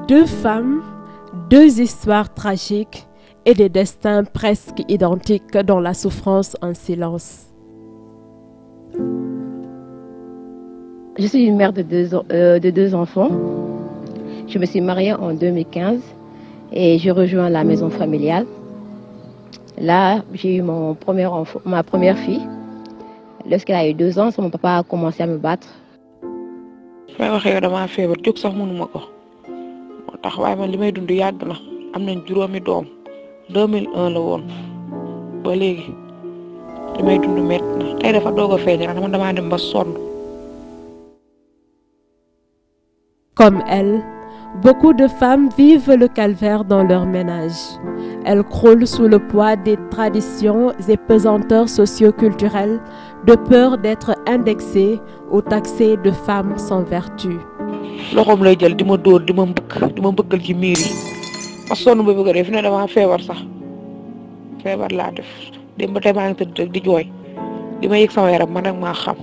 Deux femmes, deux histoires tragiques et des destins presque identiques dans la souffrance en silence. Je suis une mère de deux enfants. Je me suis mariée en 2015 et je rejoins la maison familiale. Là, j'ai eu ma première fille. Lorsqu'elle a eu 2 ans, mon papa a commencé à me battre. taxawaay man li may dund yàgg na am nañ juróomi doom 2001 la woon ba léegi li may dund métti na tey dafa doog a feeñ nag man damaa dem ba sonn. Comme elle, beaucoup de femmes vivent le calvaire dans leur ménage. Elles croulent sous le poids des traditions et pesanteurs socio-culturelles de peur d'être indexées ou taxées de femmes sans vertu. loxoom lay jël di ma dóor di ma mbëggal ci miir yi ma sonn ba bëgg a dee fi ne damaa feebar sax feebar laa def dem ba tey maa ngi tëdd rek di jooy di ma yëg sama yaram man rek maa xam.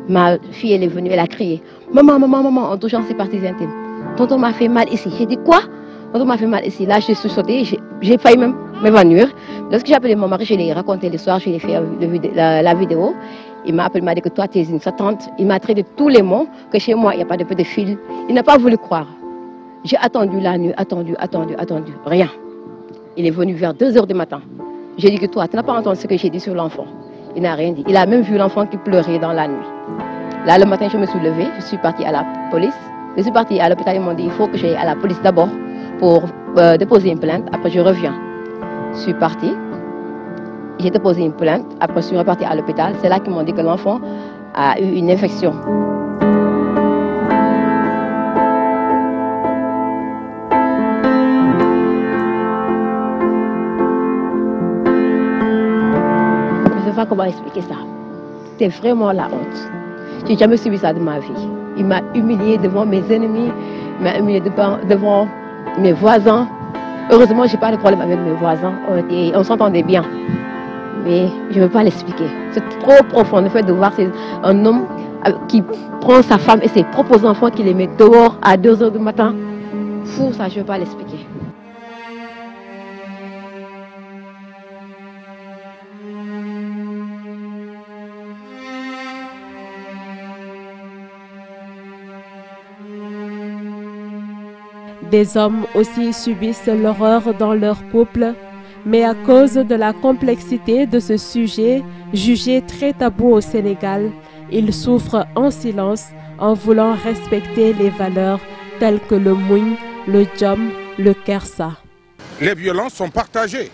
Ma fille, elle est venue, elle a crié. Maman, maman, maman, en touchant ses parties intimes. Tonton m'a fait mal ici. J'ai dit quoi? Tonton m'a fait mal ici. Là, je suis sautée, j'ai failli même m'évanouir. Lorsque j'ai appelé mon mari, je lui ai raconté l'histoire, je lui ai fait la vidéo. Il m'a appelé, il m'a dit que toi, tu es une satante. Il m'a traité de tous les mots, que chez moi, il n'y a pas de pédophile. Il n'a pas voulu croire. J'ai attendu la nuit, attendu. Rien. Il est venu vers 2 h du matin. J'ai dit que toi, tu n'as pas entendu ce que j'ai dit sur l'enfant. Il n'a rien dit. Il a même vu l'enfant qui pleurait dans la nuit. Là, le matin, je me suis levée, je suis partie à la police. Je suis partie à l'hôpital, ils m'ont dit il faut que j'aille à la police d'abord pour déposer une plainte. Après, je reviens. Je suis partie. J'ai déposé une plainte. Après, je suis repartie à l'hôpital. C'est là qu'ils m'ont dit que l'enfant a eu une infection. Je ne sais pas comment expliquer ça. C'était vraiment la honte. Je n'ai jamais subi ça de ma vie. Il m'a humiliée devant mes ennemis, il m'a humiliée devant mes voisins. Heureusement, je n'ai pas de problème avec mes voisins. On s'entendait bien. Mais je ne veux pas l'expliquer. C'est trop profond le fait de voir un homme qui prend sa femme et ses propres enfants, qui les met dehors à 2 h du matin. Fou, ça, je ne veux pas l'expliquer. Des hommes aussi subissent l'horreur dans leur couple, mais à cause de la complexité de ce sujet, jugé très tabou au Sénégal, ils souffrent en silence en voulant respecter les valeurs telles que le mougne, le djom, le kersa. Les violences sont partagées.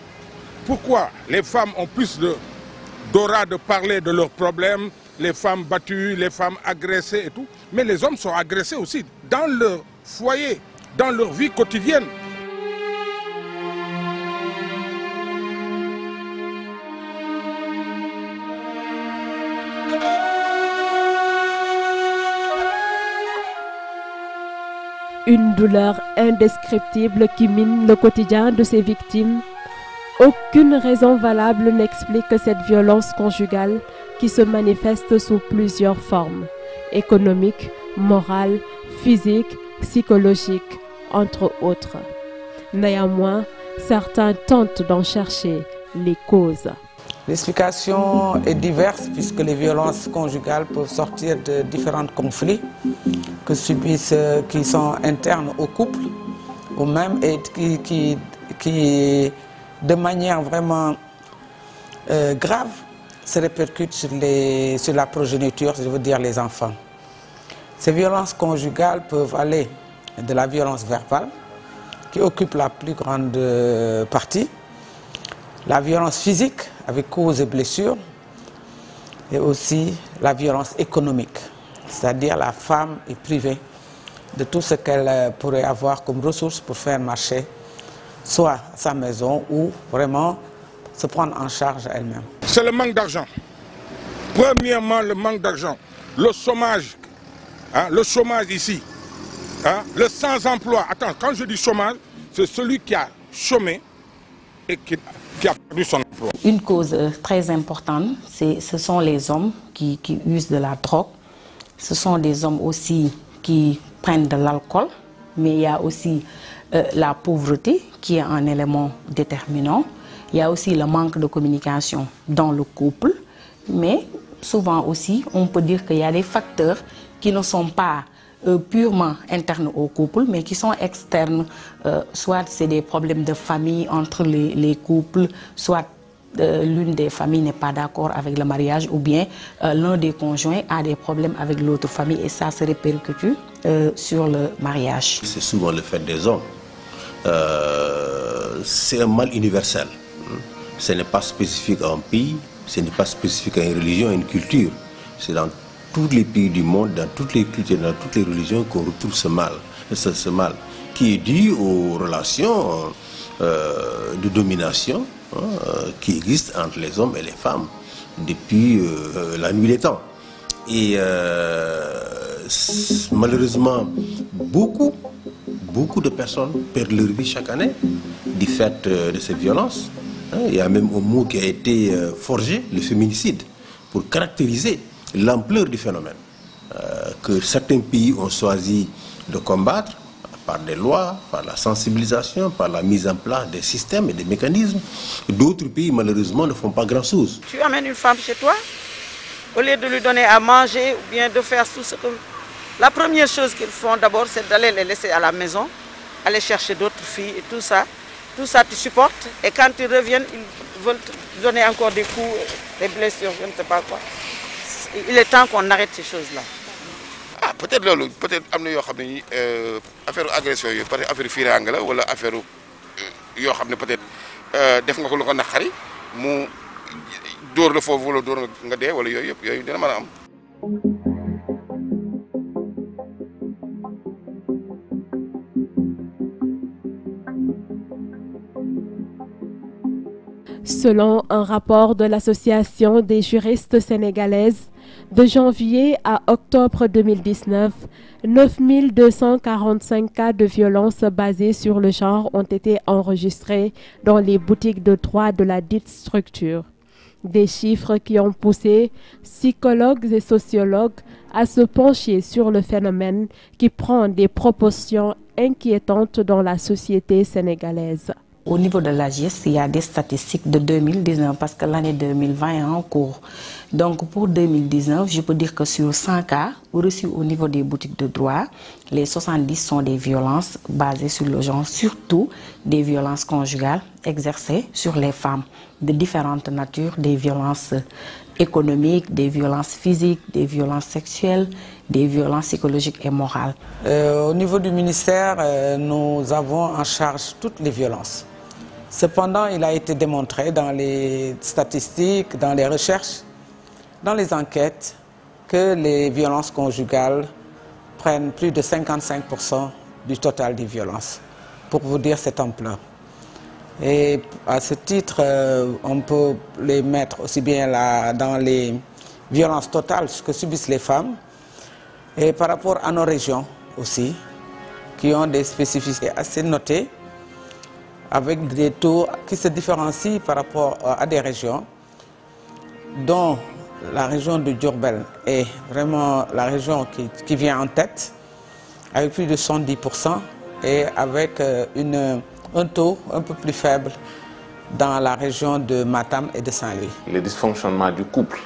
Pourquoi les femmes ont plus d'aura de parler de leurs problèmes, les femmes battues, les femmes agressées et tout, mais les hommes sont agressés aussi dans leur foyer, dans leur vie quotidienne. Une douleur indescriptible qui mine le quotidien de ces victimes. Aucune raison valable n'explique cette violence conjugale qui se manifeste sous plusieurs formes, économiques, morales, physiques, psychologiques, entre autres. Néanmoins, certains tentent d'en chercher les causes. L'explication est diverse puisque les violences conjugales peuvent sortir de différents conflits que subissent, qui sont internes au couple ou même et qui de manière vraiment grave se répercutent sur la progéniture, je veux dire les enfants. Ces violences conjugales peuvent aller de la violence verbale qui occupe la plus grande partie, la violence physique avec causes et blessures, et aussi la violence économique, c'est-à-dire la femme est privée de tout ce qu'elle pourrait avoir comme ressources pour faire marcher soit sa maison ou vraiment se prendre en charge elle-même. C'est le manque d'argent. Premièrement, le manque d'argent. Le chômage. Hein, le chômage ici. Hein, le sans-emploi. Attends, quand je dis chômage, c'est celui qui a chômé et qui qui a perdu son emploi. Une cause très importante, ce sont les hommes qui usent de la drogue. Ce sont des hommes aussi qui prennent de l'alcool, mais il y a aussi la pauvreté qui est un élément déterminant. Il y a aussi le manque de communication dans le couple, mais souvent aussi, on peut dire qu'il y a des facteurs qui ne sont pas purement internes au couple, mais qui sont externes. Soit c'est des problèmes de famille entre les couples, soit l'une des familles n'est pas d'accord avec le mariage, ou bien l'un des conjoints a des problèmes avec l'autre famille et ça se répercute sur le mariage. C'est souvent le fait des hommes. C'est un mal universel. Ce n'est pas spécifique à un pays, ce n'est pas spécifique à une religion, à une culture. C'est dans tous les pays du monde, dans toutes les cultures, dans toutes les religions qu'on retrouve ce mal qui est dû aux relations de domination qui existent entre les hommes et les femmes depuis la nuit des temps. Et malheureusement, beaucoup de personnes perdent leur vie chaque année du fait de ces violences. Il y a même un mot qui a été forgé, le féminicide, pour caractériser l'ampleur du phénomène que certains pays ont choisi de combattre par des lois, par la sensibilisation, par la mise en place des systèmes et des mécanismes. D'autres pays, malheureusement, ne font pas grand-chose. Tu amènes une femme chez toi, au lieu de lui donner à manger ou bien de faire tout ce que... La première chose qu'ils font d'abord, c'est d'aller les laisser à la maison, aller chercher d'autres filles et tout ça. Tout ça, tu supportes. Et quand ils reviennent, ils veulent te donner encore des coups, des blessures, je ne sais pas quoi. Il est temps qu'on arrête ces choses-là. Ah, peut-être lolu, peut-être amna yo xamné affaire agression yo peut-être affaire firang la wala affaire yo xamné peut-être def nga ko lu ko naxari mu door la fofu wala door nga dé wala yoy yep yoy dina mëna am. Selon un rapport de l'Association des juristes sénégalaises, de janvier à octobre 2019, 9245 cas de violence basés sur le genre ont été enregistrés dans les boutiques de droit de la dite structure. Des chiffres qui ont poussé psychologues et sociologues à se pencher sur le phénomène qui prend des proportions inquiétantes dans la société sénégalaise. Au niveau de la GIS, il y a des statistiques de 2019 parce que l'année 2020 est en cours. Donc pour 2019, je peux dire que sur 100 cas reçus au niveau des boutiques de droit, les 70 sont des violences basées sur le genre, surtout des violences conjugales exercées sur les femmes de différentes natures, des violences économiques, des violences physiques, des violences sexuelles, des violences psychologiques et morales. Au niveau du ministère, nous avons en charge toutes les violences. Cependant, il a été démontré dans les statistiques, dans les recherches, dans les enquêtes, que les violences conjugales prennent plus de 55% du total des violences, pour vous dire cette ampleur. Et à ce titre, on peut les mettre aussi bien là, dans les violences totales que subissent les femmes, et par rapport à nos régions aussi, qui ont des spécificités assez notées, avec des taux qui se différencient par rapport à des régions, dont la région de Diourbel est vraiment la région qui vient en tête, avec plus de 110%, et avec un taux un peu plus faible dans la région de Matam et de Saint-Louis. Les dysfonctionnements du couple,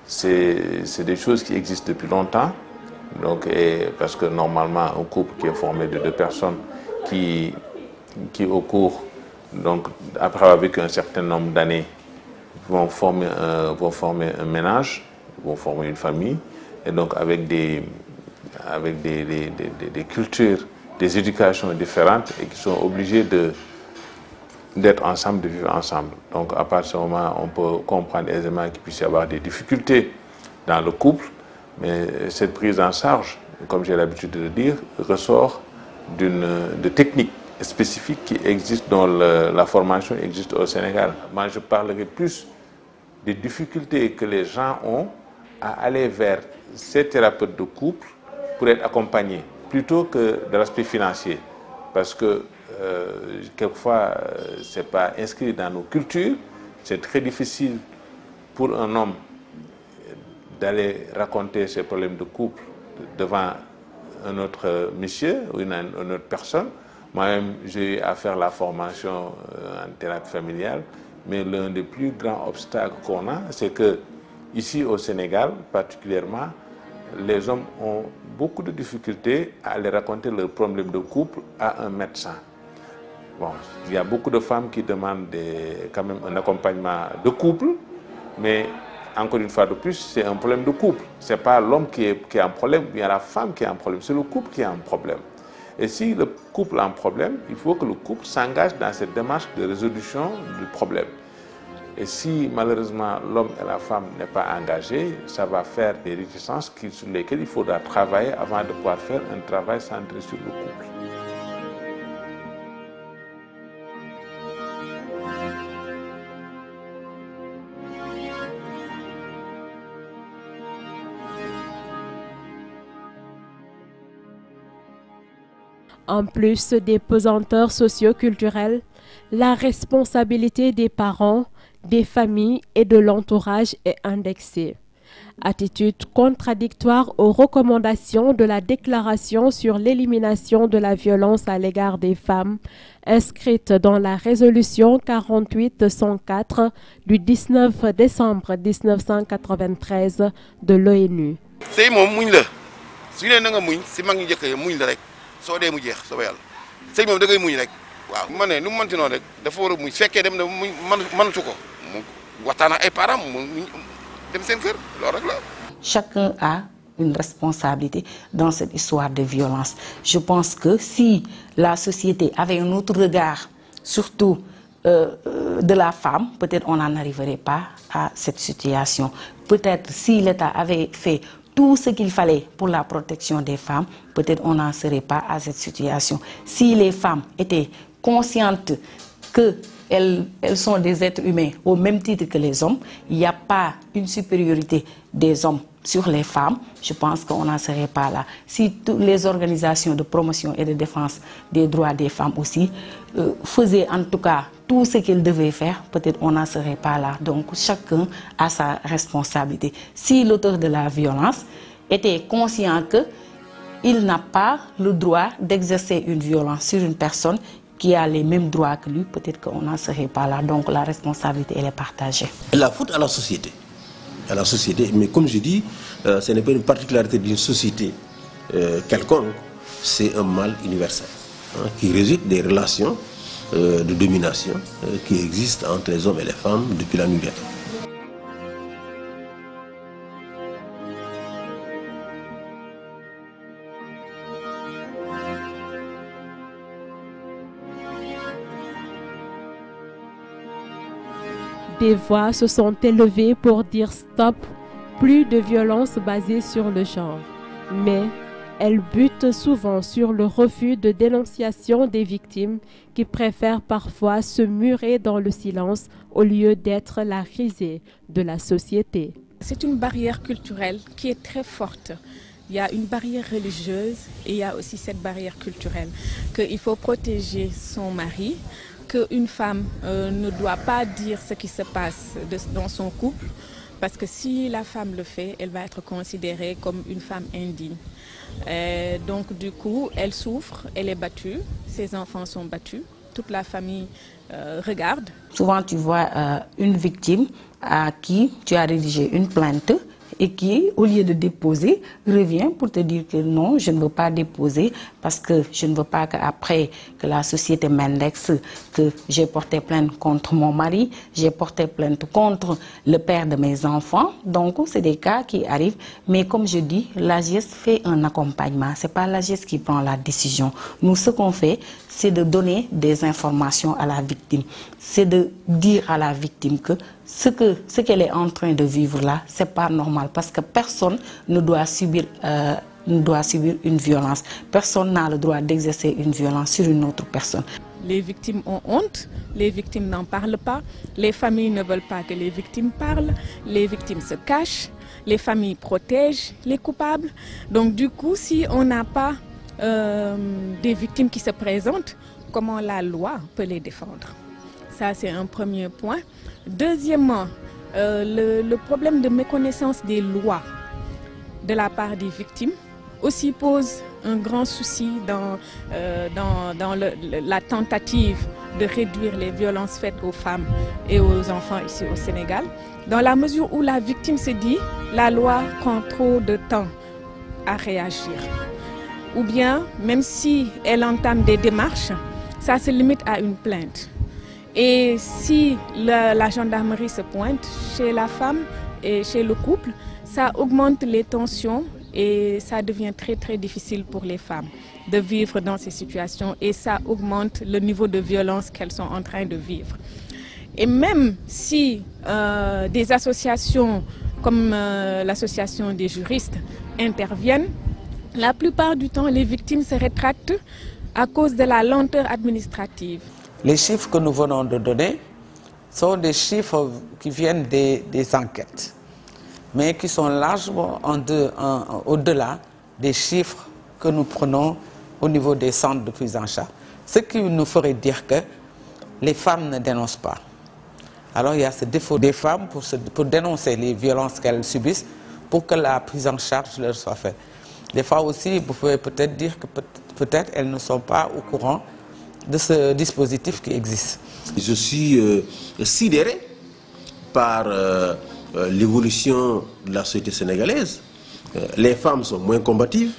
c'est des choses qui existent depuis longtemps. Donc, parce que normalement, un couple qui est formé de deux personnes qui au cours, donc après avoir vécu un certain nombre d'années, vont former un ménage, vont former une famille, et donc avec des cultures, des éducations différentes et qui sont obligés d'être ensemble, de vivre ensemble. Donc à partir de ce moment, on peut comprendre aisément qu'il puisse y avoir des difficultés dans le couple, mais cette prise en charge, comme j'ai l'habitude de le dire, ressort de techniques spécifiques qui existent, dont la formation existe au Sénégal. Moi, je parlerai plus des difficultés que les gens ont à aller vers ces thérapeutes de couple pour être accompagnés, plutôt que de l'aspect financier. Parce que quelquefois, ce n'est pas inscrit dans nos cultures. C'est très difficile pour un homme d'aller raconter ses problèmes de couple devant un autre monsieur ou une autre personne. Moi-même, j'ai eu à faire la formation en thérapie familiale, mais l'un des plus grands obstacles qu'on a, c'est que ici au Sénégal, particulièrement, les hommes ont beaucoup de difficultés à aller raconter leurs problèmes de couple à un médecin. Bon, il y a beaucoup de femmes qui demandent quand même un accompagnement de couple, mais encore une fois de plus, c'est un problème de couple. Ce n'est pas l'homme qui a un problème, ou bien la femme qui a un problème, c'est le couple qui a un problème. Et si le couple a un problème, il faut que le couple s'engage dans cette démarche de résolution du problème. Et si malheureusement l'homme et la femme n'est pas engagés, ça va faire des réticences sur lesquelles il faudra travailler avant de pouvoir faire un travail centré sur le couple. En plus des pesanteurs socio-culturelles, la responsabilité des parents, des familles et de l'entourage est indexée. Attitude contradictoire aux recommandations de la Déclaration sur l'élimination de la violence à l'égard des femmes, inscrite dans la résolution 48-104 du 19 décembre 1993 de l'ONU. soo dee mu jeex soo yàlla sëñ moom da ngay muñ rek waaw ma ne nu mu mënti noonu rek dafa war a muñ fekkee dem na muñ mënatu ko mu waxtaan ak ay parents mu dem seen kër loolu rek la. Chacun a une responsabilité dans cette histoire de violence. Je pense que si la société avait un autre regard, surtout de la femme, peut-être on n'en arriverait pas à cette situation. Peut-être si l'État avait fait tout ce qu'il fallait pour la protection des femmes, peut-être on n'en serait pas à cette situation. Si les femmes étaient conscientes qu'elles sont des êtres humains au même titre que les hommes, il n'y a pas une supériorité des hommes sur les femmes, je pense qu'on n'en serait pas là. Si toutes les organisations de promotion et de défense des droits des femmes aussi faisaient en tout cas tout ce qu'elles devaient faire, peut-être on n'en serait pas là. Donc chacun a sa responsabilité. Si l'auteur de la violence était conscient qu'il n'a pas le droit d'exercer une violence sur une personne qui a les mêmes droits que lui, peut-être qu'on n'en serait pas là. Donc la responsabilité, elle est partagée. La faute à la société. À la société, mais comme je dis, ce n'est pas une particularité d'une société quelconque, c'est un mal universel qui résulte des relations de domination qui existent entre les hommes et les femmes depuis la nuit des temps. Des voix se sont élevées pour dire stop, plus de violence basée sur le genre. Mais elles butent souvent sur le refus de dénonciation des victimes qui préfèrent parfois se murer dans le silence au lieu d'être la risée de la société. C'est une barrière culturelle qui est très forte. Il y a une barrière religieuse et il y a aussi cette barrière culturelle qu'il faut protéger son mari, qu'une femme ne doit pas dire ce qui se passe dans son couple, parce que si la femme le fait, elle va être considérée comme une femme indigne. Donc du coup, elle souffre, elle est battue, ses enfants sont battus, toute la famille regarde. Souvent tu vois une victime à qui tu as rédigé une plainte et qui, au lieu de déposer, revient pour te dire que non, je ne veux pas déposer parce que je ne veux pas qu'après que la société m'indexe, que j'ai porté plainte contre mon mari, j'ai porté plainte contre le père de mes enfants. Donc, c'est des cas qui arrivent. Mais comme je dis, l'AGS fait un accompagnement. Ce n'est pas l'AGS qui prend la décision. Nous, ce qu'on fait, c'est de donner des informations à la victime. C'est de dire à la victime que ce qu'elle est en train de vivre là, ce n'est pas normal parce que personne ne doit subir une violence. Personne n'a le droit d'exercer une violence sur une autre personne. Les victimes ont honte, les victimes n'en parlent pas, les familles ne veulent pas que les victimes parlent, les victimes se cachent, les familles protègent les coupables. Donc du coup, si on n'a pas des victimes qui se présentent, comment la loi peut les défendre. Ça, c'est un premier point. Deuxièmement, le problème de méconnaissance des lois de la part des victimes aussi pose un grand souci dans la tentative de réduire les violences faites aux femmes et aux enfants ici au Sénégal, dans la mesure où la victime se dit la loi prend trop de temps à réagir. Ou bien, même si elle entame des démarches, ça se limite à une plainte. Et si la gendarmerie se pointe chez la femme et chez le couple, ça augmente les tensions et ça devient très très difficile pour les femmes de vivre dans ces situations et ça augmente le niveau de violence qu'elles sont en train de vivre. Et même si des associations comme l'association des juristes interviennent, la plupart du temps les victimes se rétractent à cause de la lenteur administrative. Les chiffres que nous venons de donner sont des chiffres qui viennent des enquêtes, mais qui sont largement au-delà des chiffres que nous prenons au niveau des centres de prise en charge. Ce qui nous ferait dire que les femmes ne dénoncent pas. Alors il y a ce défaut des femmes pour dénoncer les violences qu'elles subissent pour que la prise en charge leur soit faite. Des fois aussi, vous pouvez peut-être dire que peut-être elles ne sont pas au courant de ce dispositif qui existe. Je suis sidéré par l'évolution de la société sénégalaise. Les femmes sont moins combatives.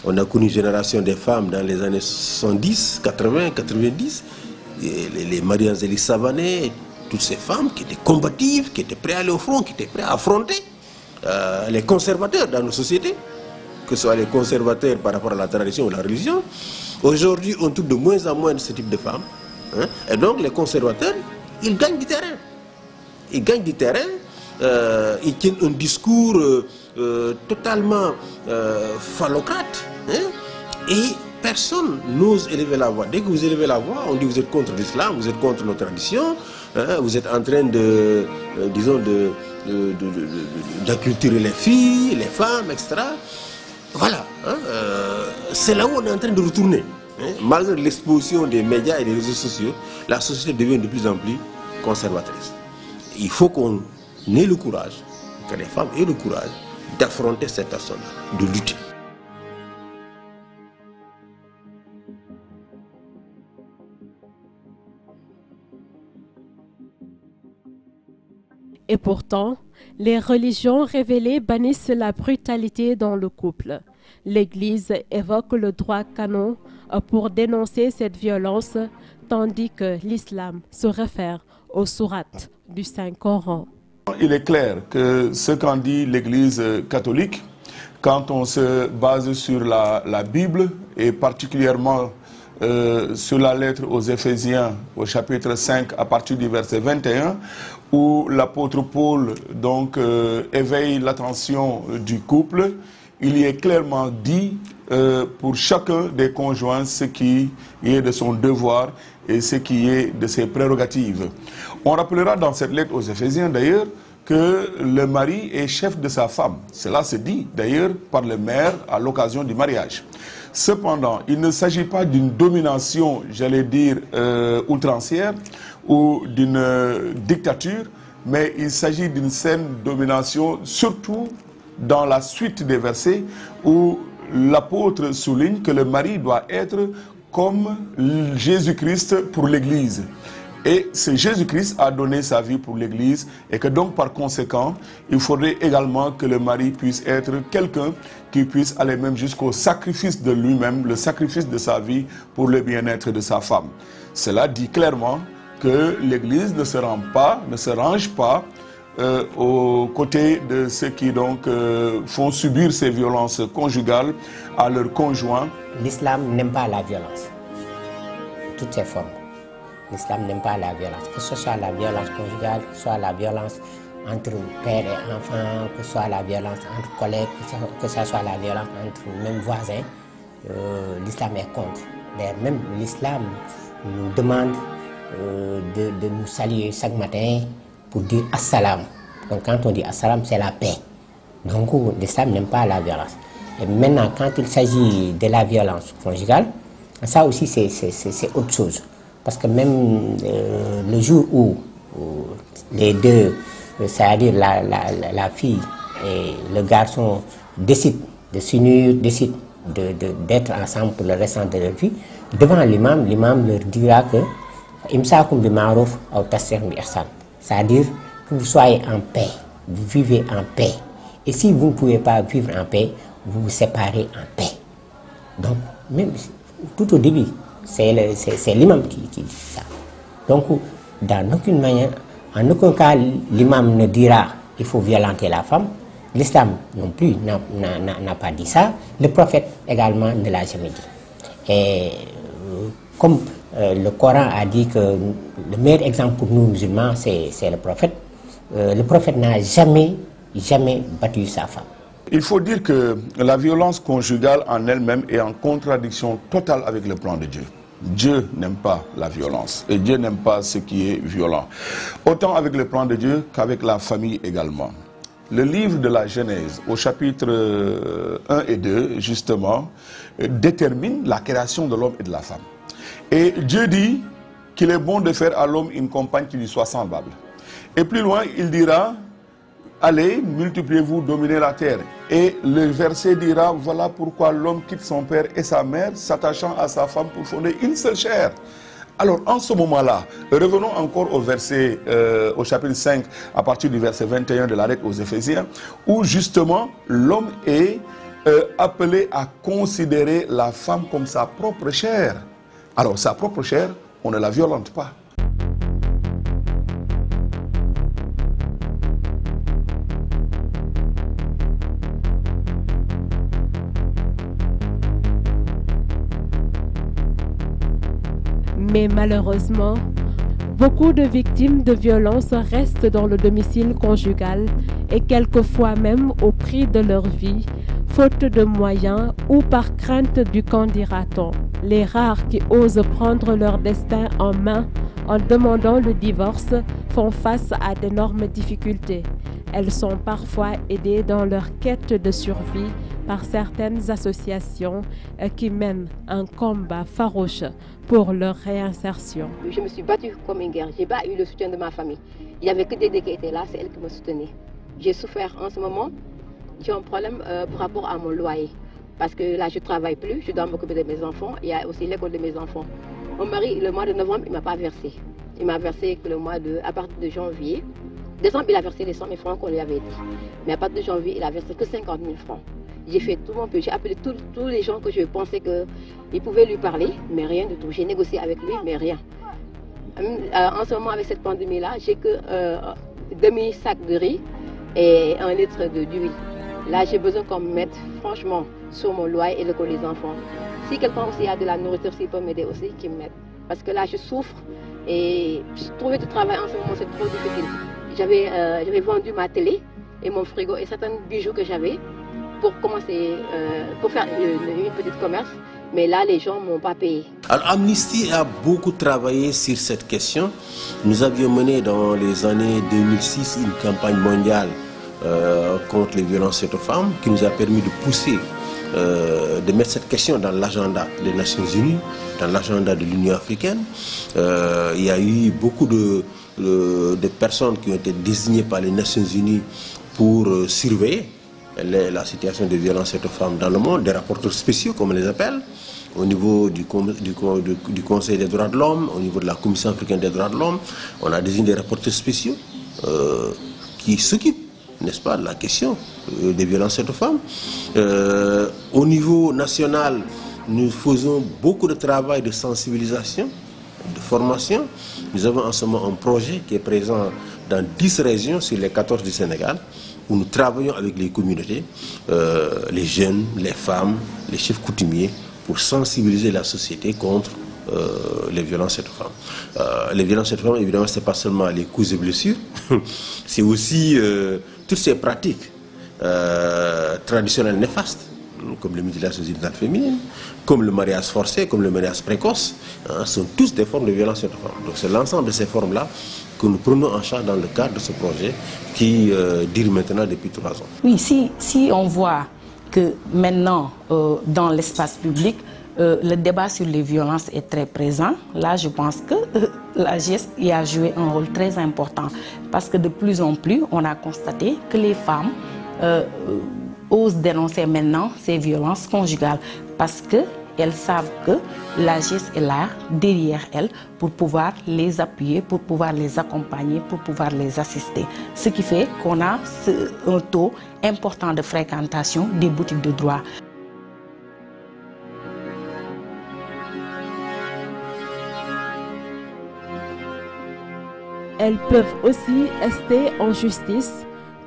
On a connu une génération des femmes dans les années 70, 80, 90. Les Marie-Angélique Savané, toutes ces femmes qui étaient combatives, qui étaient prêtes à aller au front, qui étaient prêtes à affronter les conservateurs dans nos sociétés, que ce soit les conservateurs par rapport à la tradition ou la religion. Aujourd'hui, on trouve de moins en moins de ce type de femmes. Et donc, les conservateurs, ils gagnent du terrain. Ils gagnent du terrain, ils tiennent un discours totalement phallocrate. Et personne n'ose élever la voix. Dès que vous élevez la voix, on dit que vous êtes contre l'islam, vous êtes contre nos traditions, vous êtes en train de, disons, d'acculturer les filles, les femmes, etc. Voilà, c'est là où on est en train de retourner. Malgré l'exposition des médias et des réseaux sociaux, la société devient de plus en plus conservatrice. Il faut qu'on ait le courage, que les femmes aient le courage d'affronter cette personne-là, de lutter. Et pourtant, les religions révélées bannissent la brutalité dans le couple. L'Église évoque le droit canon pour dénoncer cette violence, tandis que l'islam se réfère aux sourates du Saint-Coran. Il est clair que ce qu'en dit l'Église catholique, quand on se base sur la Bible et particulièrement sur la lettre aux Éphésiens au chapitre 5 à partir du verset 21, où l'apôtre Paul donc éveille l'attention du couple, il y est clairement dit pour chacun des conjoints ce qui est de son devoir et ce qui est de ses prérogatives. On rappellera dans cette lettre aux Éphésiens d'ailleurs que le mari est chef de sa femme. Cela se dit d'ailleurs par le maire à l'occasion du mariage. Cependant, il ne s'agit pas d'une domination, j'allais dire, outrancière ou d'une dictature, mais il s'agit d'une saine domination, surtout dans la suite des versets où l'apôtre souligne que le mari doit être comme Jésus-Christ pour l'Église. Et c'est Jésus-Christ a donné sa vie pour l'Église et que donc par conséquent, il faudrait également que le mari puisse être quelqu'un qui puisse aller même jusqu'au sacrifice de lui-même, le sacrifice de sa vie pour le bien-être de sa femme. Cela dit clairement que l'Église ne se range pas aux côtés de ceux qui donc font subir ces violences conjugales à leurs conjoints. L'islam n'aime pas la violence, toutes ses formes. L'islam n'aime pas la violence, que ce soit la violence conjugale, que ce soit la violence entre père et enfant, que ce soit la violence entre collègues, que ce soit la violence entre même voisins. L'islam est contre. D'ailleurs, même l'islam nous demande de nous saluer chaque matin pour dire assalam. Donc quand on dit assalam, c'est la paix. Donc l'islam n'aime pas la violence. Et maintenant, quand il s'agit de la violence conjugale, ça aussi c'est autre chose. Parce que même le jour où les deux, c'est-à-dire la fille et le garçon décident de s'unir, décident d'être ensemble pour le restant de leur vie, devant l'imam leur dira que Imsakum bi ma'ruf aw tasrihun bi ihsan. C'est-à-dire que vous soyez en paix, vous vivez en paix. Et si vous ne pouvez pas vivre en paix, vous vous séparez en paix. Donc, même tout au début, c'est l'imam qui dit ça. Donc, dans aucune manière, en aucun cas, l'imam ne dira qu'il faut violenter la femme. L'islam non plus n'a pas dit ça. Le prophète également ne l'a jamais dit. Et comme le Coran a dit que le meilleur exemple pour nous musulmans, c'est le prophète n'a jamais battu sa femme. Il faut dire que la violence conjugale en elle-même est en contradiction totale avec le plan de Dieu. Dieu n'aime pas la violence et Dieu n'aime pas ce qui est violent. Autant avec le plan de Dieu qu'avec la famille également. Le livre de la Genèse, au chapitre 1 et 2, justement, détermine la création de l'homme et de la femme. Et Dieu dit qu'il est bon de faire à l'homme une compagne qui lui soit semblable. Et plus loin, il dira, allez, multipliez-vous, dominez la terre. Et le verset dira, voilà pourquoi l'homme quitte son père et sa mère, s'attachant à sa femme pour fonder une seule chair. Alors, en ce moment-là, revenons encore au verset, au chapitre 5, à partir du verset 21 de la lettre aux Éphésiens, où justement, l'homme est appelé à considérer la femme comme sa propre chair. Alors, sa propre chair, on ne la violente pas. Mais malheureusement, beaucoup de victimes de violences restent dans le domicile conjugal et quelquefois même au prix de leur vie, faute de moyens ou par crainte du qu'en dira-t-on. Les rares qui osent prendre leur destin en main en demandant le divorce font face à d'énormes difficultés. Elles sont parfois aidées dans leur quête de survie par certaines associations qui mènent un combat farouche pour leur réinsertion. Je me suis battue comme une guerre. Je n'ai pas eu le soutien de ma famille. Il n'y avait que Dédé qui était là, c'est elle qui me soutenait. J'ai souffert en ce moment. J'ai un problème par rapport à mon loyer. Parce que là, je ne travaille plus, je dois m'occuper de mes enfants. Il y a aussi l'école de mes enfants. Mon mari, le mois de novembre, il ne m'a pas versé. Il m'a versé que à partir de janvier. Décembre, il a versé les 100 000 francs qu'on lui avait dit. Mais à partir de janvier, il a versé que 50 000 francs. J'ai fait tout mon peu. J'ai appelé tous les gens que je pensais qu'ils pouvaient lui parler, mais rien du tout. J'ai négocié avec lui, mais rien. En ce moment, avec cette pandémie-là, j'ai que demi-sac de riz et 1 litre d'huile. Là, j'ai besoin qu'on me mette franchement sur mon loyer et le colis des enfants. Si quelqu'un aussi a de la nourriture, s'il peut m'aider aussi, qu'il me mette. Parce que là, je souffre et trouver du travail en ce moment, c'est trop difficile. J'avais vendu ma télé et mon frigo et certains bijoux que j'avais pour commencer, pour faire une petite commerce. Mais là, les gens ne m'ont pas payé. Alors, Amnesty a beaucoup travaillé sur cette question. Nous avions mené dans les années 2006 une campagne mondiale contre les violences faites aux femmes qui nous a permis de pousser, de mettre cette question dans l'agenda des Nations Unies, dans l'agenda de l'Union africaine. Il y a eu beaucoup de personnes qui ont été désignées par les Nations Unies pour surveiller la situation des violences faites aux femmes dans le monde, des rapporteurs spéciaux comme on les appelle, au niveau du Conseil des droits de l'homme, au niveau de la Commission africaine des droits de l'homme. On a désigné des rapporteurs spéciaux qui s'occupent, n'est-ce pas, de la question des violences faites aux femmes. Au niveau national, nous faisons beaucoup de travail de sensibilisation, de formation. Nous avons en ce moment un projet qui est présent dans 10 régions sur les 14 du Sénégal, où nous travaillons avec les communautés, les jeunes, les femmes, les chefs coutumiers, pour sensibiliser la société contre les violences faites aux femmes. Les violences faites aux femmes, évidemment, ce n'est pas seulement les coups et blessures, c'est aussi toutes ces pratiques traditionnelles néfastes, comme les mutilations génitales féminines, comme le mariage forcé, comme le mariage précoce, sont tous des formes de violence faites aux femmes. Donc c'est l'ensemble de ces formes-là que nous prenons en charge dans le cadre de ce projet qui dure maintenant depuis 3 ans. Oui, si on voit que maintenant, dans l'espace public, le débat sur les violences est très présent. Là, je pense que la GIES y a joué un rôle très important parce que de plus en plus, on a constaté que les femmes osent dénoncer maintenant ces violences conjugales parce qu'elles savent que la GIES est là, derrière elles, pour pouvoir les appuyer, pour pouvoir les accompagner, pour pouvoir les assister. Ce qui fait qu'on a un taux important de fréquentation des boutiques de droit. Elles peuvent aussi rester en justice,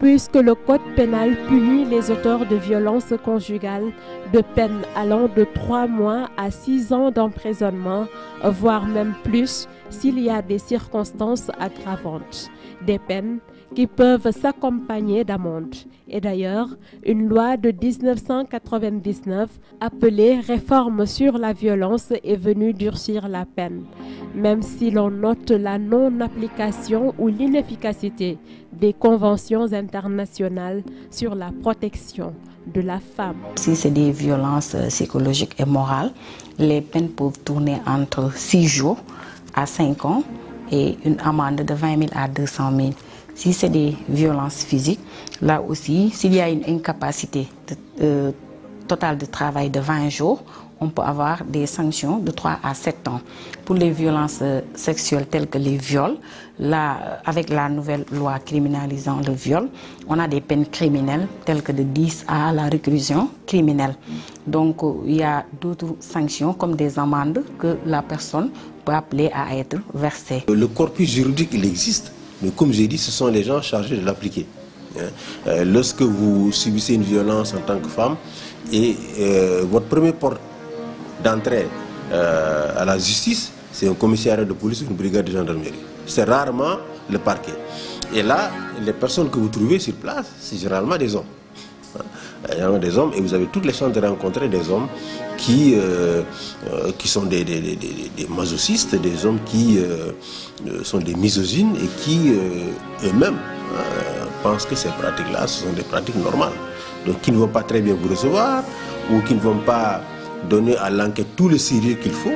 puisque le Code pénal punit les auteurs de violences conjugales de peines allant de 3 mois à 6 ans d'emprisonnement, voire même plus s'il y a des circonstances aggravantes. Des peines qui peuvent s'accompagner d'amendes. Et d'ailleurs, une loi de 1999 appelée Réforme sur la violence est venue durcir la peine, même si l'on note la non-application ou l'inefficacité des conventions internationales sur la protection de la femme. Si c'est des violences psychologiques et morales, les peines peuvent tourner entre 6 jours à 5 ans et une amende de 20 000 à 200 000. Si c'est des violences physiques, là aussi, s'il y a une incapacité totale de travail de 20 jours, on peut avoir des sanctions de 3 à 7 ans. Pour les violences sexuelles telles que les viols, là, avec la nouvelle loi criminalisant le viol, on a des peines criminelles telles que de 10 à la réclusion criminelle. Donc, il y a d'autres sanctions comme des amendes que la personne peut appeler à être versée. Le corpus juridique, il existe. Mais comme j'ai dit, ce sont les gens chargés de l'appliquer. Lorsque vous subissez une violence en tant que femme, et votre premier porte d'entrée à la justice, c'est un commissariat de police ou une brigade de gendarmerie. C'est rarement le parquet. Et là, les personnes que vous trouvez sur place, c'est généralement des hommes. Généralement des hommes, et vous avez toutes les chances de rencontrer des hommes qui sont des masochistes, des hommes qui sont des misogynes et qui eux-mêmes pensent que ces pratiques-là, ce sont des pratiques normales. Donc qui ne vont pas très bien vous recevoir ou qui ne vont pas donner à l'enquête tout le sérieux qu'il faut.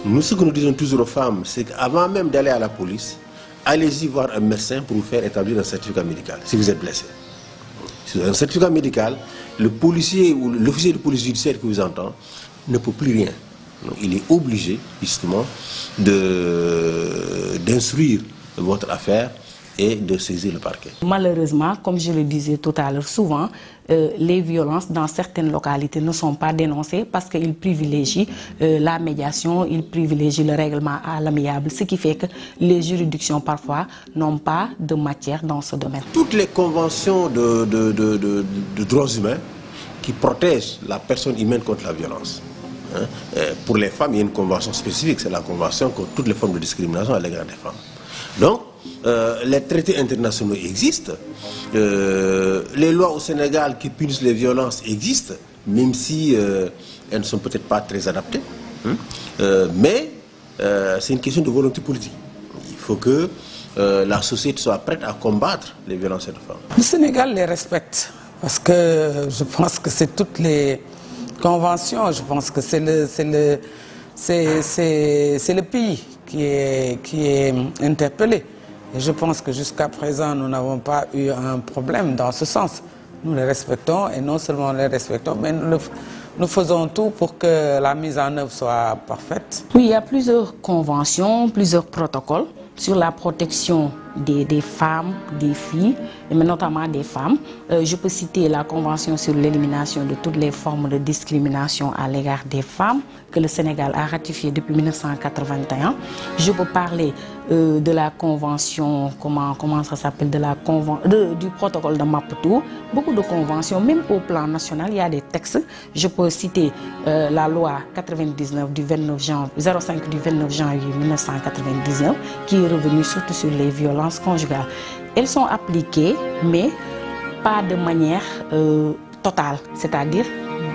Nous, ce que nous disons toujours aux femmes, c'est qu'avant même d'aller à la police, allez-y voir un médecin pour vous faire établir un certificat médical, si vous êtes blessé. Sur un certificat médical, le policier ou l'officier de police judiciaire qui vous entend ne peut plus rien. Donc, il est obligé, justement, d'instruire votre affaire et de saisir le parquet. Malheureusement, comme je le disais tout à l'heure, souvent, les violences dans certaines localités ne sont pas dénoncées parce qu'ils privilégient la médiation, ils privilégient le règlement à l'amiable, ce qui fait que les juridictions parfois n'ont pas de matière dans ce domaine. Toutes les conventions de droits humains qui protègent la personne humaine contre la violence. Pour les femmes, il y a une convention spécifique, c'est la convention contre toutes les formes de discrimination à l'égard des femmes. Donc, les traités internationaux existent, les lois au Sénégal qui punissent les violences existent, même si elles ne sont peut-être pas très adaptées, mais c'est une question de volonté politique. Il faut que la société soit prête à combattre les violences faites aux femmes. Le Sénégal les respecte, parce que je pense que c'est toutes les conventions, je pense que c'est le pays qui est interpellé. Et je pense que jusqu'à présent, nous n'avons pas eu un problème dans ce sens. Nous les respectons et non seulement les respectons, mais nous faisons tout pour que la mise en œuvre soit parfaite. Oui, il y a plusieurs conventions, plusieurs protocoles sur la protection des femmes, des filles, mais notamment des femmes. Je peux citer la Convention sur l'élimination de toutes les formes de discrimination à l'égard des femmes, que le Sénégal a ratifiée depuis 1981. Je peux parler de la Convention, comment ça s'appelle, du protocole de Maputo. Beaucoup de conventions, même au plan national, il y a des textes. Je peux citer la loi 99 du 29 janvier, 05 du 29 janvier 1999, qui est revenue surtout sur les violences conjugales. Elles sont appliquées, mais pas de manière totale, c'est-à-dire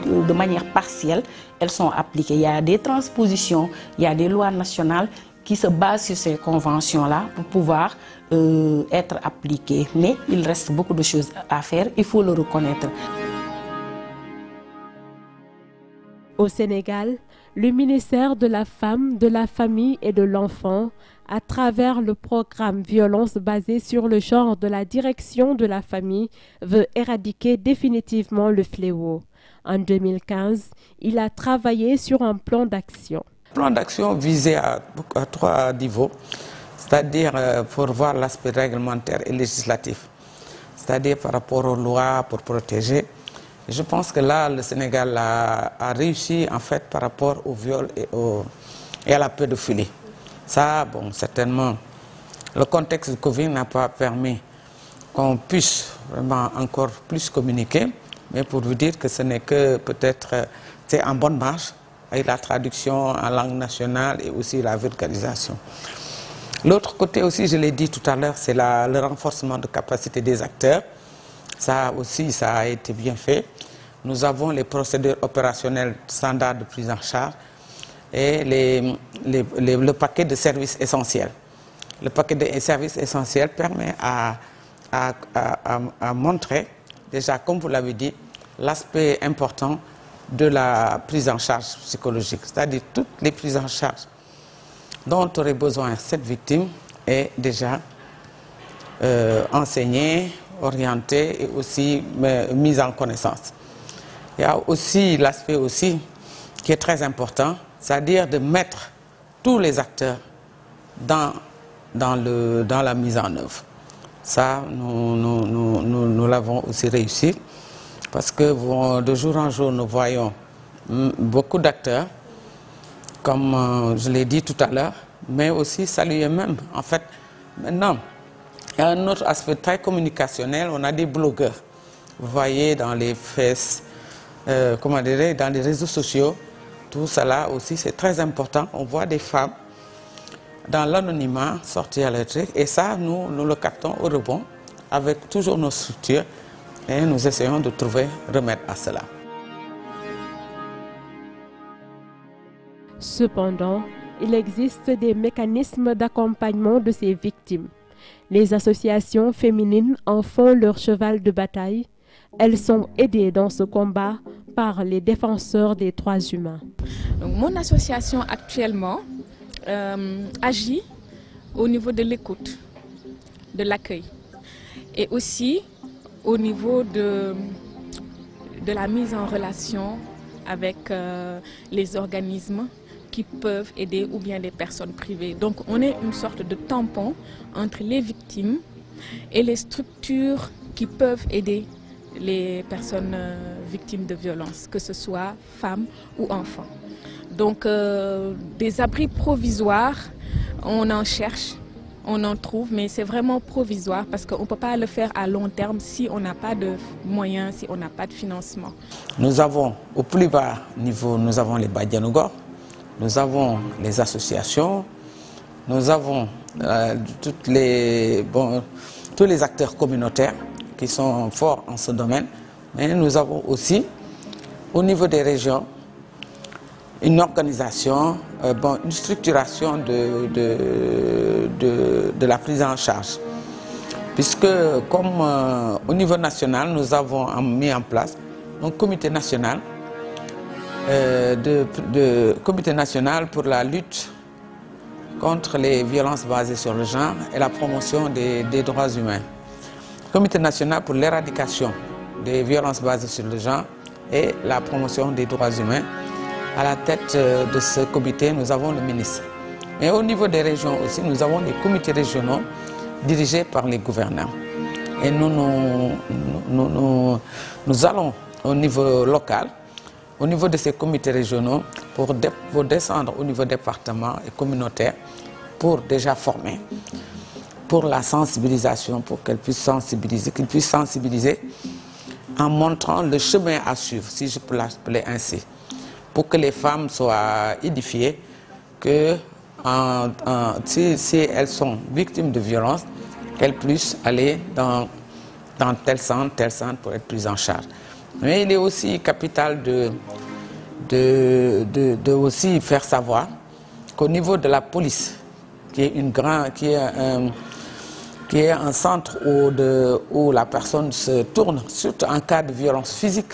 de manière partielle, elles sont appliquées. Il y a des transpositions, il y a des lois nationales qui se basent sur ces conventions-là pour pouvoir être appliquées. Mais il reste beaucoup de choses à faire, il faut le reconnaître. Au Sénégal, le ministère de la Femme, de la Famille et de l'Enfant, à travers le programme Violence basée sur le genre de la direction de la famille, veut éradiquer définitivement le fléau. En 2015, il a travaillé sur un plan d'action. Plan d'action visé à 3 niveaux, c'est-à-dire pour voir l'aspect réglementaire et législatif, c'est-à-dire par rapport aux lois pour protéger. Je pense que là, le Sénégal a réussi en fait par rapport au viol et à la pédophilie. Ça, bon, certainement, le contexte de Covid n'a pas permis qu'on puisse vraiment encore plus communiquer, mais pour vous dire que ce n'est que peut-être, c'est en bonne marche, avec la traduction en langue nationale et aussi la vulgarisation. L'autre côté aussi, je l'ai dit tout à l'heure, c'est le renforcement de capacité des acteurs. Ça aussi, ça a été bien fait. Nous avons les procédures opérationnelles standards de prise en charge et le paquet de services essentiels. Le paquet de services essentiels permet à montrer, déjà comme vous l'avez dit, l'aspect important de la prise en charge psychologique. C'est-à-dire toutes les prises en charge dont aurait besoin cette victime est déjà enseignée, orientée et aussi mise en connaissance. Il y a aussi l'aspect aussi qui est très important, c'est-à-dire de mettre tous les acteurs dans la mise en œuvre. Ça, nous l'avons aussi réussi parce que de jour en jour, nous voyons beaucoup d'acteurs, comme je l'ai dit tout à l'heure, mais aussi saluer même. En fait, maintenant, il y a un autre aspect très communicationnel, on a des blogueurs. Vous voyez dans les dans les réseaux sociaux, tout cela aussi c'est très important. On voit des femmes dans l'anonymat sortir à l'électrique et ça, nous le captons au rebond avec toujours nos structures et nous essayons de trouver remède à cela. Cependant, il existe des mécanismes d'accompagnement de ces victimes. Les associations féminines en font leur cheval de bataille. Elles sont aidées dans ce combat par les défenseurs des droits humains. Donc, mon association actuellement agit au niveau de l'écoute, de l'accueil et aussi au niveau de la mise en relation avec les organismes qui peuvent aider ou bien les personnes privées. Donc on est une sorte de tampon entre les victimes et les structures qui peuvent aider les personnes victimes de violences, que ce soit femmes ou enfants. Donc des abris provisoires, on en cherche, on en trouve, mais c'est vraiment provisoire parce qu'on ne peut pas le faire à long terme si on n'a pas de moyens, si on n'a pas de financement. Nous avons au plus bas niveau, nous avons les Badianougor, nous avons les associations, nous avons tous les acteurs communautaires qui sont forts en ce domaine, mais nous avons aussi au niveau des régions une organisation, une structuration de la prise en charge. Puisque comme au niveau national, nous avons mis en place un comité national, comité national pour la lutte contre les violences basées sur le genre et la promotion des droits humains. Comité national pour l'éradication des violences basées sur le genre et la promotion des droits humains. À la tête de ce comité, nous avons le ministre. Mais au niveau des régions aussi, nous avons des comités régionaux dirigés par les gouverneurs. Et nous allons au niveau local, au niveau de ces comités régionaux, pour descendre au niveau département et communautaire, pour déjà former, pour la sensibilisation, pour qu'ils puissent sensibiliser en montrant le chemin à suivre, si je peux l'appeler ainsi, pour que les femmes soient édifiées que si elles sont victimes de violences, qu'elles puissent aller dans tel centre pour être prises en charge. Mais il est aussi capital de aussi faire savoir qu'au niveau de la police, qui est un centre où la personne se tourne, surtout en cas de violence physique,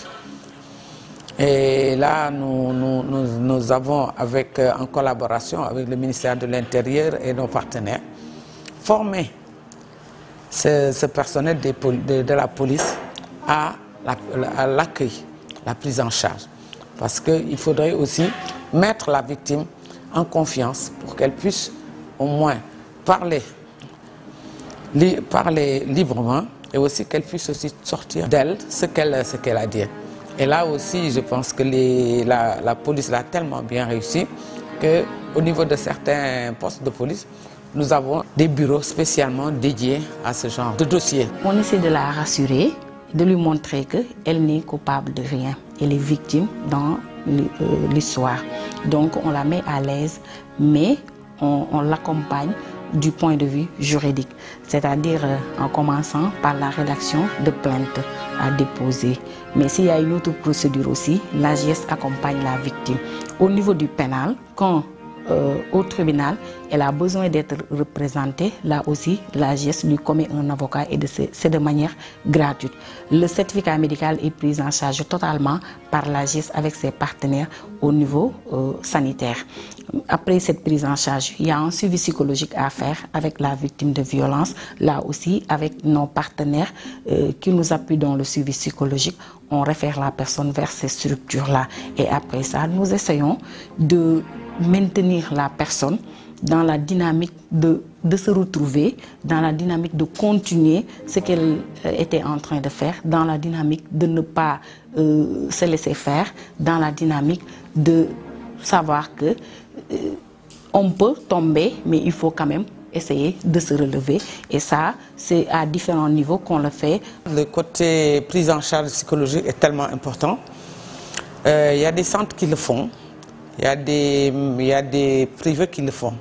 Et là, nous avons, en collaboration avec le ministère de l'Intérieur et nos partenaires, formé ce personnel de la police à l'accueil, la prise en charge. Parce qu'il faudrait aussi mettre la victime en confiance pour qu'elle puisse au moins parler librement et aussi qu'elle puisse aussi sortir d'elle ce qu'elle a dit. Et là aussi, je pense que la police l'a tellement bien réussi qu'au niveau de certains postes de police, nous avons des bureaux spécialement dédiés à ce genre de dossier. On essaie de la rassurer, de lui montrer qu'elle n'est coupable de rien. Elle est victime dans l'histoire. Donc on la met à l'aise, mais on l'accompagne du point de vue juridique, c'est-à-dire en commençant par la rédaction de plaintes à déposer. Mais s'il y a une autre procédure aussi, l'AGS accompagne la victime. Au niveau du pénal, quand au tribunal, elle a besoin d'être représentée, là aussi, l'AGS lui commet un avocat et c'est de manière gratuite. Le certificat médical est pris en charge totalement par l'AGS avec ses partenaires au niveau sanitaire. Après cette prise en charge, il y a un suivi psychologique à faire avec la victime de violence, là aussi avec nos partenaires qui nous appuient dans le suivi psychologique. On réfère la personne vers ces structures-là et après ça, nous essayons de maintenir la personne dans la dynamique de se retrouver, dans la dynamique de continuer ce qu'elle était en train de faire, dans la dynamique de ne pas se laisser faire, dans la dynamique de savoir que on peut tomber, mais il faut quand même essayer de se relever. Et ça, c'est à différents niveaux qu'on le fait. Le côté prise en charge psychologique est tellement important. Il y a des centres qui le font. Il y a des privés qui le font.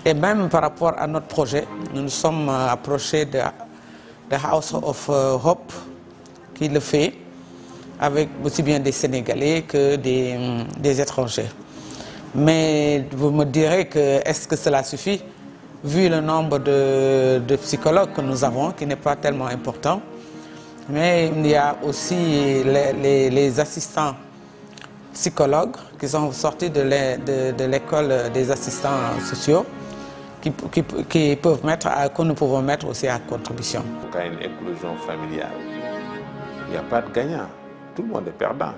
Et même par rapport à notre projet, nous nous sommes approchés de House of Hope qui le fait, avec aussi bien des Sénégalais que des étrangers. Mais vous me direz que est-ce que cela suffit, vu le nombre de psychologues que nous avons, qui n'est pas tellement important. Mais il y a aussi les assistants psychologues qui sont sortis de l'école des assistants sociaux qui peuvent mettre, que nous pouvons mettre aussi à contribution. Quand il y a une éclosion familiale, il n'y a pas de gagnant. Tout le monde est perdant.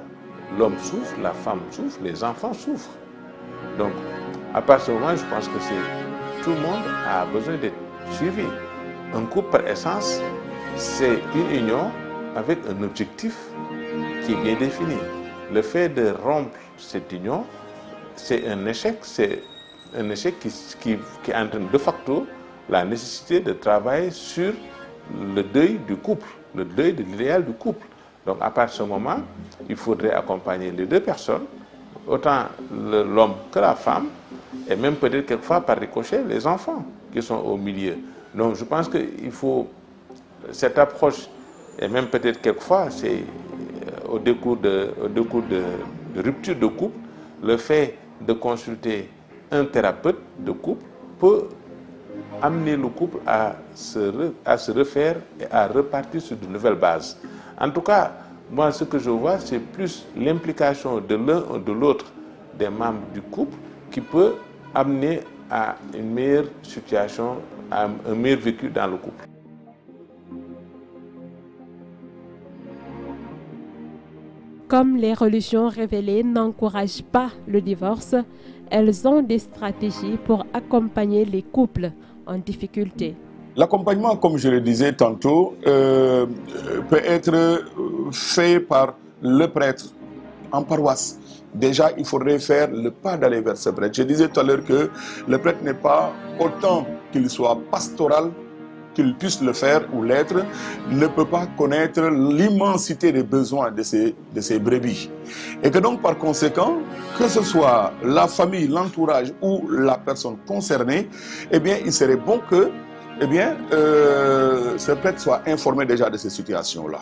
L'homme souffre, la femme souffre, les enfants souffrent. Donc, à partir du moment, je pense que tout le monde a besoin d'être suivi. Un couple, par essence, c'est une union avec un objectif qui est bien défini. Le fait de rompre cette union, c'est un échec qui entraîne de facto la nécessité de travailler sur le deuil du couple, le deuil de l'idéal du couple. Donc à partir de ce moment, il faudrait accompagner les deux personnes, autant l'homme que la femme, et même peut-être quelquefois par ricochet les enfants qui sont au milieu. Donc je pense qu'il faut cette approche, et même peut-être quelquefois, c'est au décours de rupture de couple, le fait de consulter un thérapeute de couple peut amener le couple à se refaire et à repartir sur de nouvelles bases. En tout cas, moi, ce que je vois, c'est plus l'implication de l'un ou de l'autre des membres du couple qui peut amener à une meilleure situation, à un meilleur vécu dans le couple. Comme les religions révélées n'encouragent pas le divorce, elles ont des stratégies pour accompagner les couples en difficulté. L'accompagnement, comme je le disais tantôt, peut être fait par le prêtre en paroisse. Déjà, il faudrait faire le pas d'aller vers ce prêtre. Je disais tout à l'heure que le prêtre n'est pas, autant qu'il soit pastoral, qu'il puisse le faire ou l'être, ne peut pas connaître l'immensité des besoins de ces brebis. Et que donc, par conséquent, que ce soit la famille, l'entourage ou la personne concernée, eh bien, il serait bon que ce prêtre soit informé déjà de ces situations-là.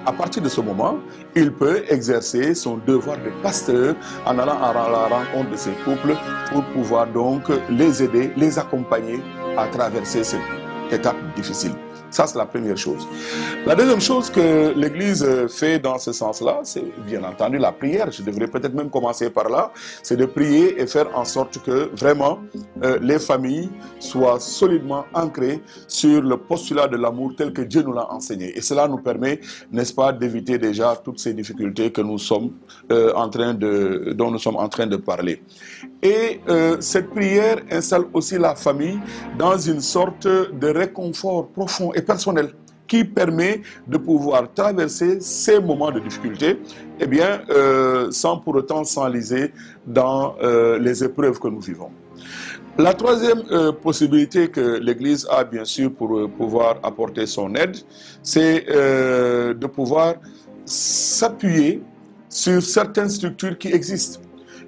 À partir de ce moment, il peut exercer son devoir de pasteur en allant à la rencontre de ces couples pour pouvoir donc les aider, les accompagner à traverser cette étape difficile. Ça, c'est la première chose. La deuxième chose que l'Église fait dans ce sens-là, c'est bien entendu la prière. Je devrais peut-être même commencer par là. C'est de prier et faire en sorte que vraiment les familles soient solidement ancrées sur le postulat de l'amour tel que Dieu nous l'a enseigné. Et cela nous permet, n'est-ce pas, d'éviter déjà toutes ces difficultés que nous sommes dont nous sommes en train de parler. Et cette prière installe aussi la famille dans une sorte de réconfort profond et personnel qui permet de pouvoir traverser ces moments de difficulté, eh bien, sans pour autant s'enliser dans les épreuves que nous vivons. La troisième possibilité que l'Église a, bien sûr, pour pouvoir apporter son aide, c'est de pouvoir s'appuyer sur certaines structures qui existent.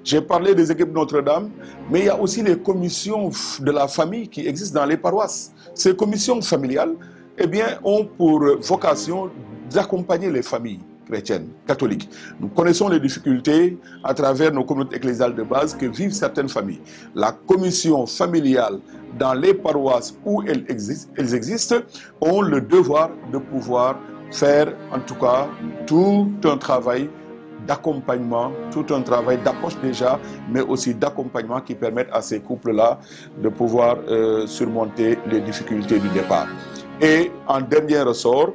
J'ai parlé des équipes Notre-Dame, mais il y a aussi les commissions de la famille qui existent dans les paroisses. Ces commissions familiales, eh bien, ont pour vocation d'accompagner les familles chrétiennes, catholiques. Nous connaissons les difficultés à travers nos communautés ecclésiales de base que vivent certaines familles. La commission familiale dans les paroisses où elles existent ont le devoir de pouvoir faire, en tout cas, tout un travail d'accompagnement, tout un travail d'approche déjà, mais aussi d'accompagnement qui permettent à ces couples-là de pouvoir surmonter les difficultés du départ. Et en dernier ressort,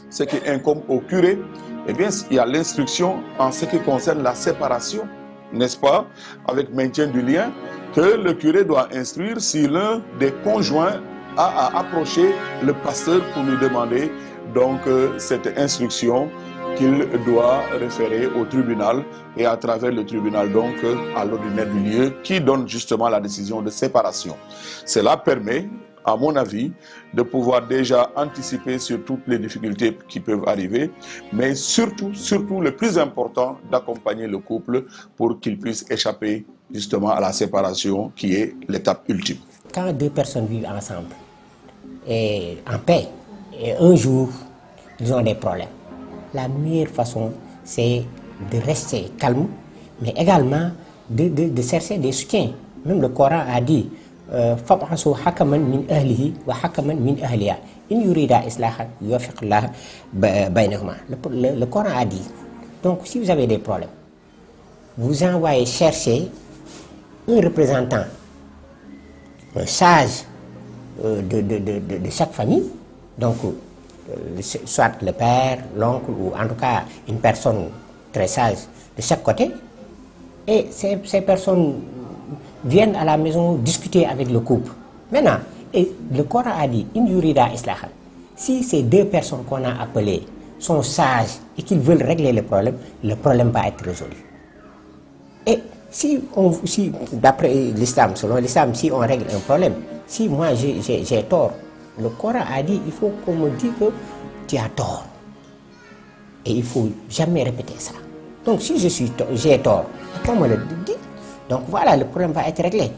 ce qui incombe au curé, eh bien, il y a l'instruction en ce qui concerne la séparation, n'est-ce pas, avec maintien du lien, que le curé doit instruire si l'un des conjoints a à approcher le pasteur pour lui demander donc cette instruction qu'il doit référer au tribunal et à travers le tribunal donc à l'ordinaire du lieu qui donne justement la décision de séparation. Cela permet, à mon avis, de pouvoir déjà anticiper sur toutes les difficultés qui peuvent arriver, mais surtout le plus important, d'accompagner le couple pour qu'il puisse échapper justement à la séparation qui est l'étape ultime. Quand deux personnes vivent ensemble et en paix, et un jour, ils ont des problèmes, la meilleure façon, c'est de rester calme, mais également de chercher des soutiens. Même le Coran a dit فَبْعَثُوا حَكَمًا مِنْ أَهْلِهِ وَحَكَمًا مِنْ أَهْلِهَا إِنْ يُرِيدَا إِصْلَاحًا يُوَفِّقِ اللَّهُ بَيْنَهُمَا. Le Coran a dit, donc si vous avez des problèmes, vous envoyez chercher un représentant, un sage de chaque famille, donc soit le père, l'oncle ou en tout cas une personne très sage de chaque côté, et ces personnes viennent à la maison discuter avec le couple. Maintenant, et le Coran a dit in yurida islahan. Si ces deux personnes qu'on a appelées sont sages et qu'ils veulent régler le problème va être résolu. Et si d'après l'islam, selon l'islam, si on règle un problème, si moi j'ai tort, le Coran a dit il faut qu'on me dise que tu as tort. Et il ne faut jamais répéter ça. Donc si j'ai tort, qu'on me le dit, donc voilà, le problème va être réglé.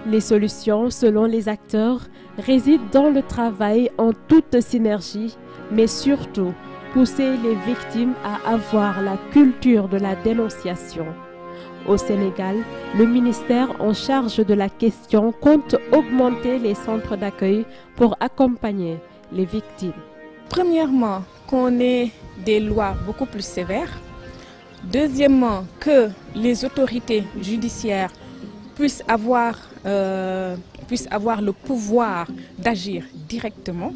Les solutions, selon les acteurs, résident dans le travail en toute synergie, mais surtout pousser les victimes à avoir la culture de la dénonciation. Au Sénégal, le ministère en charge de la question compte augmenter les centres d'accueil pour accompagner les victimes. Premièrement, qu'on ait des lois beaucoup plus sévères. Deuxièmement, que les autorités judiciaires puissent avoir le pouvoir d'agir directement.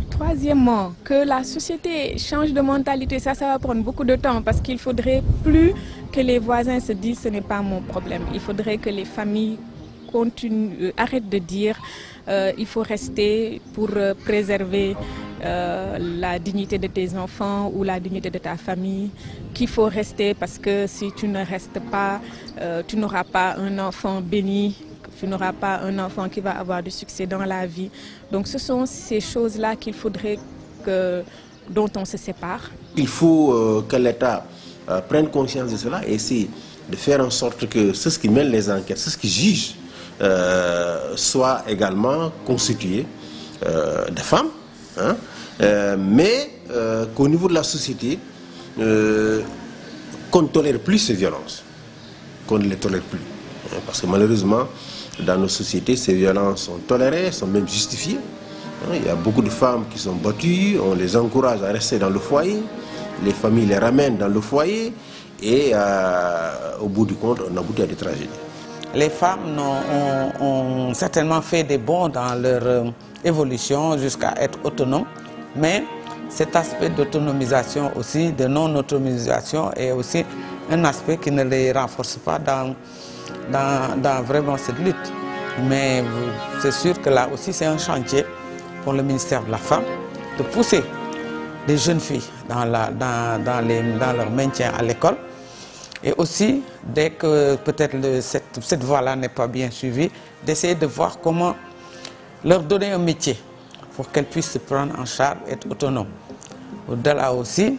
Troisièmement, que la société change de mentalité. Ça va prendre beaucoup de temps parce qu'il faudrait plus que les voisins se disent ce n'est pas mon problème. Il faudrait que les familles arrêtent de dire il faut rester pour préserver la dignité de tes enfants ou la dignité de ta famille, qu'il faut rester parce que si tu ne restes pas, tu n'auras pas un enfant béni, tu n'auras pas un enfant qui va avoir du succès dans la vie. Donc ce sont ces choses-là qu'il faudrait dont on se sépare. Il faut que l'État prenne conscience de cela et essayer de faire en sorte que ceux qui mènent les enquêtes, ceux qui jugent, soient également constitués de femmes, mais qu'au niveau de la société, qu'on ne tolère plus ces violences, qu'on ne les tolère plus. Parce que malheureusement, dans nos sociétés, ces violences sont tolérées, sont même justifiées. Il y a beaucoup de femmes qui sont battues, on les encourage à rester dans le foyer, les familles les ramènent dans le foyer et au bout du compte, on aboutit à des tragédies. Les femmes ont certainement fait des bonds dans leur évolution jusqu'à être autonomes, mais cet aspect d'autonomisation aussi, de non-autonomisation est aussi un aspect qui ne les renforce pas dans vraiment cette lutte. Mais c'est sûr que là aussi c'est un chantier pour le ministère de la Femme de pousser les jeunes filles dans leur maintien à l'école. Et aussi, dès que peut-être cette voie-là n'est pas bien suivie, d'essayer de voir comment leur donner un métier pour qu'elles puissent se prendre en charge et être autonomes. Au-delà aussi,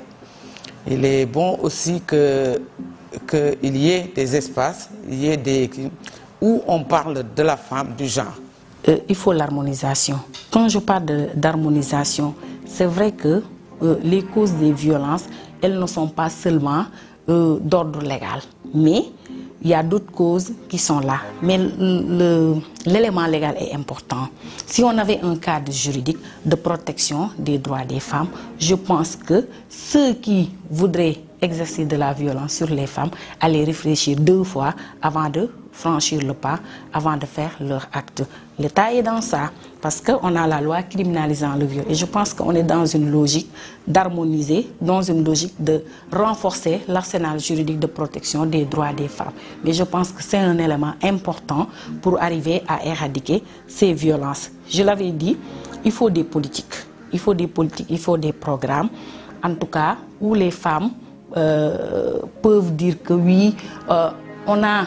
il est bon aussi qu'il y ait des espaces, où on parle de la femme, du genre. Il faut l'harmonisation. Quand je parle d'harmonisation, c'est vrai que les causes des violences, elles ne sont pas seulement d'ordre légal, mais il y a d'autres causes qui sont là. Mais l'élément légal est important. Si on avait un cadre juridique de protection des droits des femmes, je pense que ceux qui voudraient exercer de la violence sur les femmes allaient réfléchir 2 fois avant de franchir le pas, avant de faire leur acte. L'État est dans ça, parce qu'on a la loi criminalisant le viol. Et je pense qu'on est dans une logique d'harmoniser, dans une logique de renforcer l'arsenal juridique de protection des droits des femmes. Mais je pense que c'est un élément important pour arriver à éradiquer ces violences. Je l'avais dit, il faut des politiques. Il faut des politiques, il faut des programmes, en tout cas, où les femmes peuvent dire que oui, on a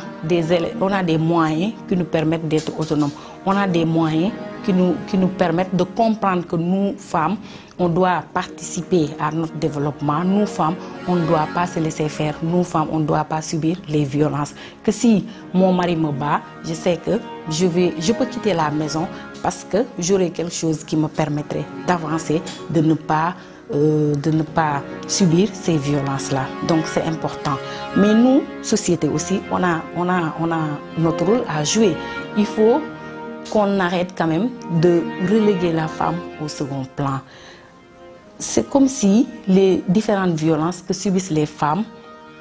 des moyens qui nous permettent d'être autonomes. On a des moyens qui nous permettent de comprendre que nous, femmes, on doit participer à notre développement. Nous, femmes, on ne doit pas se laisser faire. Nous, femmes, on ne doit pas subir les violences. Que si mon mari me bat, je sais que je peux quitter la maison parce que j'aurai quelque chose qui me permettrait d'avancer, de ne pas subir ces violences-là. Donc c'est important. Mais nous, société aussi, on a notre rôle à jouer. Il faut qu'on arrête quand même de reléguer la femme au second plan. C'est comme si les différentes violences que subissent les femmes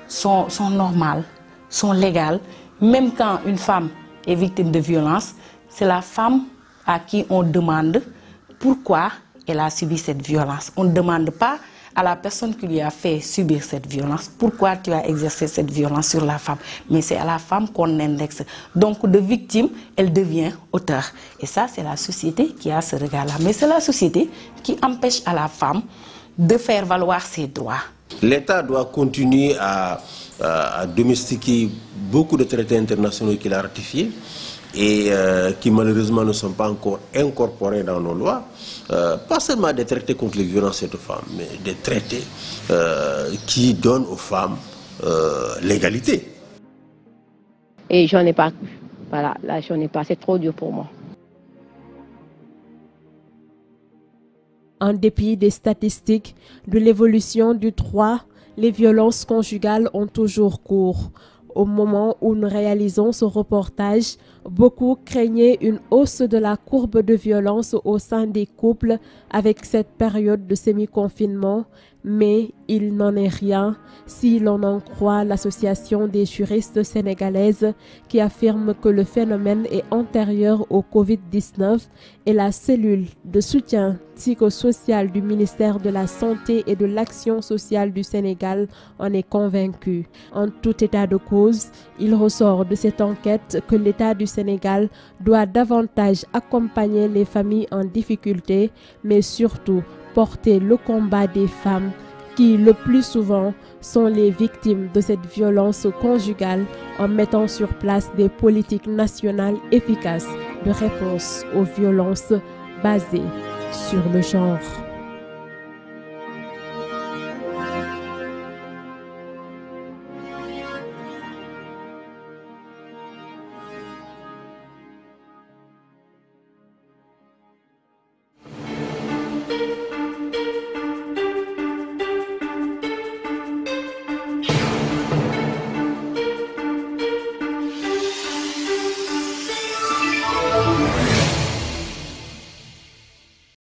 sont normales, sont légales. Même quand une femme est victime de violence, c'est la femme à qui on demande pourquoi elle a subi cette violence. On ne demande pas à la personne qui lui a fait subir cette violence pourquoi tu as exercé cette violence sur la femme. Mais c'est à la femme qu'on indexe. Donc de victime, elle devient auteur. Et ça, c'est la société qui a ce regard-là. Mais c'est la société qui empêche à la femme de faire valoir ses droits. L'État doit continuer à domestiquer beaucoup de traités internationaux qu'il a ratifiés et qui malheureusement ne sont pas encore incorporés dans nos lois. Pas seulement des traités contre les violences faites aux femmes, mais des traités qui donnent aux femmes l'égalité. Et j'en ai pas cru. Voilà, là j'en ai pas, c'est trop dur pour moi. En dépit des statistiques de l'évolution du droit, les violences conjugales ont toujours cours. Au moment où nous réalisons ce reportage, beaucoup craignaient une hausse de la courbe de violence au sein des couples avec cette période de semi-confinement, mais il n'en est rien si l'on en croit l'association des juristes sénégalaises qui affirme que le phénomène est antérieur au Covid-19 et la cellule de soutien psychosocial du ministère de la Santé et de l'Action sociale du Sénégal en est convaincue. En tout état de cause, il ressort de cette enquête que l'État du Sénégal doit davantage accompagner les familles en difficulté, mais surtout porter le combat des femmes qui, le plus souvent, sont les victimes de cette violence conjugale en mettant sur place des politiques nationales efficaces de réponse aux violences basées sur le genre.